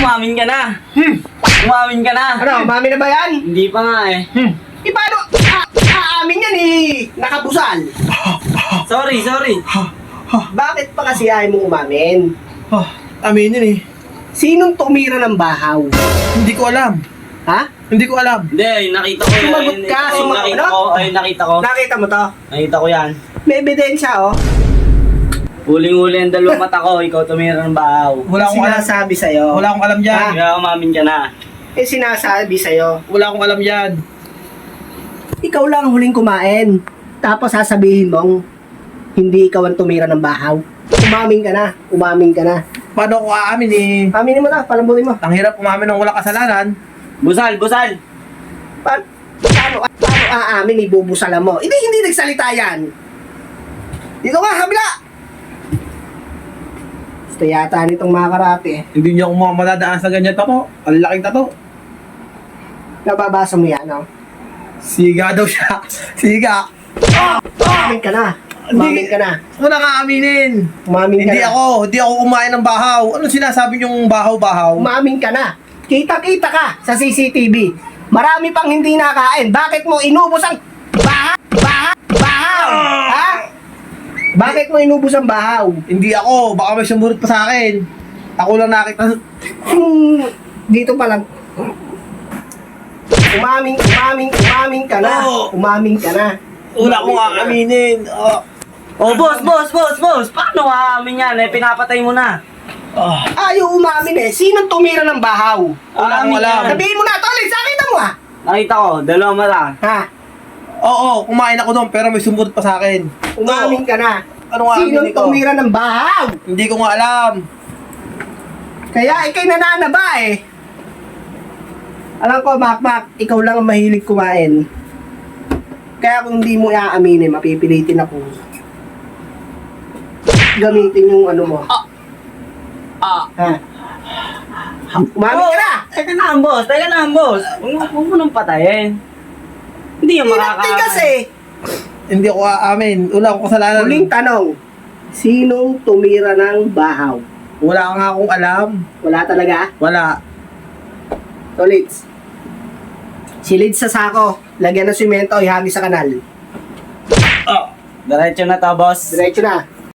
Umamin ka na. Umamin ka na. Ano, mami na ba yan? Hindi pa nga eh. Paano? Aamin yan eh. Nakabusal. Sorry. Bakit pa kasi ayaw mo umamin? Aminin eh. Sinong tumira ng bahaw? Hindi ko alam. Ha? Hindi ko alam. Hindi, ay, nakita ko yan. Sumagot ka, Nakita ko. Nakita mo to? Nakita ko yan. May ebidensya oh. Huling-huli ang dalawang mata ko, ikaw tumira ng bahaw. Wala akong alam. Sinasabi sa'yo. Wala akong alam dyan. Kaya umamin ka na. Eh sinasabi sa'yo. Wala akong alam yan. Ikaw lang ang huling kumain. Tapos sasabihin mong hindi ikaw ang tumira ng bahaw. Umamin ka na. Paano ko aamin eh? Aminin mo na, palambutin mo. Ang hirap umamin ng walang kasalanan. Busal! Paano aamin, ibubusalan mo? Hindi nagsalita yan. Dito ka, kabila! Gusto yata nitong mga karate. Hindi niyo ako madadaan sa ganyan tato. Ang laking tato. Nababasa mo yan, no? Siga daw siya. Siga. Umamin ka na. Umamin ka na. Wala nga aminin. Umamin ka Hindi na. hindi ako kumain ng bahaw. Ano sinasabi niyong bahaw-bahaw? Umamin ka na. Kita-kita ka sa CCTV. Marami pang hindi nakain. Bakit mo inubos ang bahaw? Ha? Bakit mo inubos ang bahaw? Hindi ako. Baka may sumunod pa sa akin. Ako lang nakita. Dito pa lang. Umamin ka na. Oo. Umamin ka na. Wala akong aaminin. Oh, boss! Paano aamin yan? Eh, pinapatay mo na. Ayaw umamin eh. Sinong tumira ng bahaw? Wala akong alam. Sabihin mo na, Tolid, sakita mo ah. Nakita ko, dalawang mata. Ha? Oo, kumain ako doon pero may sumunod pa sa akin. Umamin ka na. Anong aamin Sinong ko? tumira ng bahaw? Hindi ko nga alam. Kaya ikay nananaba eh. Alam ko, Makmak, ikaw lang ang mahilig kumain. Kaya kung hindi mo iaaminin, mapipilitin ako. Gamitin yung ano mo. Ha? Umamin ka na! Teka na, boss. Huwag mo nang patayin. Hindi yung Hindi makakaamin. kasi. Hindi ako aamin. Wala akong kasalanan. Huling tanong. Sinong tumira ng bahaw? Wala nga akong alam. Wala talaga? Wala. So, Lids. Si Lids sa sako. Lagyan ng simento, ihagi sa kanal. Diretso na to, boss. Diretso na.